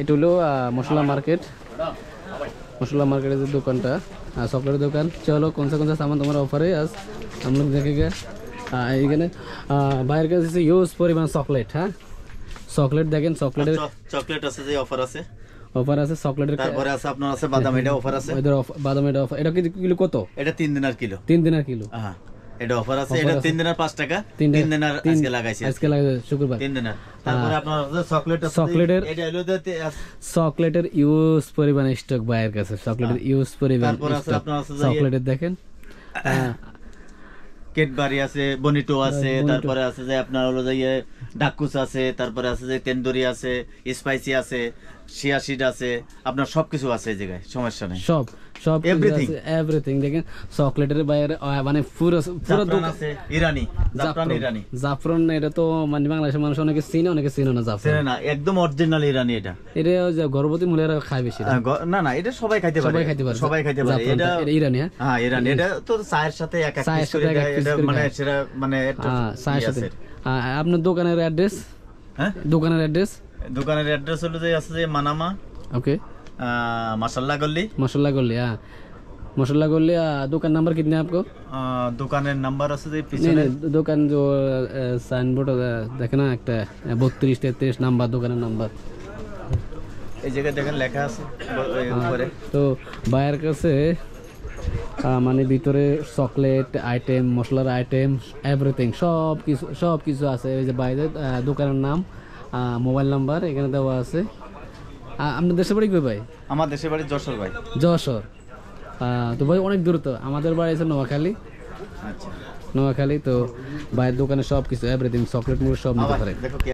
এটা হলো मसाला मार्केट मसाला मार्केट जो दुकान टा चॉकलेट दुकान। चलो कौन सा सामान तुम्हारा ऑफर है आज हम लोग देखेंगे। এখানে বাইরের কাছে ইউজ পরিমাণ চকলেট। হ্যাঁ চকলেট দেখেন, চকলেট আছে যে অফার আছে, অফার আছে চকলেটের। তারপরে আছে আপনার আছে বাদাম, এটা অফার আছে। এদের বাদাম এটা অফার। এটা কি কিলো কত? এটা 3 দিনার কিলো। 3 দিনার কিলো। হ্যাঁ এটা অফার আছে। এটা 3 দিনার 5 টাকা। 3 দিনার আজকে লাগাইছি, আজকে লাগাইছে শুক্রবার। 3 দিনার। তারপরে আপনার আছে চকলেট আছে। চকলেটের এটা হলো চকলেটের ইউজ পরিমাণ স্টক বাইরের কাছে। চকলেটের ইউজ পরিমাণ। তারপরে আছে আপনার আছে চকলেটের দেখেন কেডবারি আছে, বনিটো আছে, তারপরে আছে যে আপনার হলো যে ডাকুস আছে, তারপরে আছে যে তেন্দুরি আছে, স্পাইসি আছে, শিয়াশিড আছে, আপনার সবকিছু আছে এই জায়গায়, সমস্যা নেই। সব এভরিথিং দেখেন চকলেটের বাইরে মানে পুরো দোকান আছে। ইরানি জাফরান, ইরানি জাফরান এটা তো মানে বাংলাদেশের মানুষ অনেকে চিনে অনেকে চিনে না জাফরান। না একদম অরিজিনাল ইরানি। এটা গর্ভবতী মহিলারা খায় বেশি। না এটা সবাই খাইতে পারে, সবাই খাইতে পারে। এটা ইরানি। হ্যাঁ ইরানি। এটা তো চায়ের সাথে এক এক পিস করে দেয়। এটা মানে সেটা মানে চায়ের সাথে। আপনার দোকানের অ্যাড্রেস? হ্যাঁ দোকানের অ্যাড্রেস হলো যে আছে যে মানামা। ओके मसाला गली। हाँ मसाला गली। दुकान नंबर कितने है आपको? दुकान नंबर दुकान जो साइन बोर्ड देखे ना एक 32 33 नंबर दुकान नंबर এই জায়গায় দেখেন লেখা আছে উপরে। তো বাইরের কাছে মানে ভিতরে চকলেট আইটেম, মশলার আইটেম, এভরিথিং সব কিছু আছে। এই যে বাইরে দোকানের নাম, মোবাইল নাম্বার এখানে দেওয়া আছে। আপনার দেশের বাড়ি কই ভাই? আমার দেশের বাড়ি যশোর ভাই। যশোর। তো ভাই অনেক দূর তো। আমাদের বাড়ি আছে নোয়াখালী। আচ্ছা নোয়াখালী। তো বাইরের দোকানে সব কিছু এভরিথিং চকলেট মুড়ি সব নিতে পারে।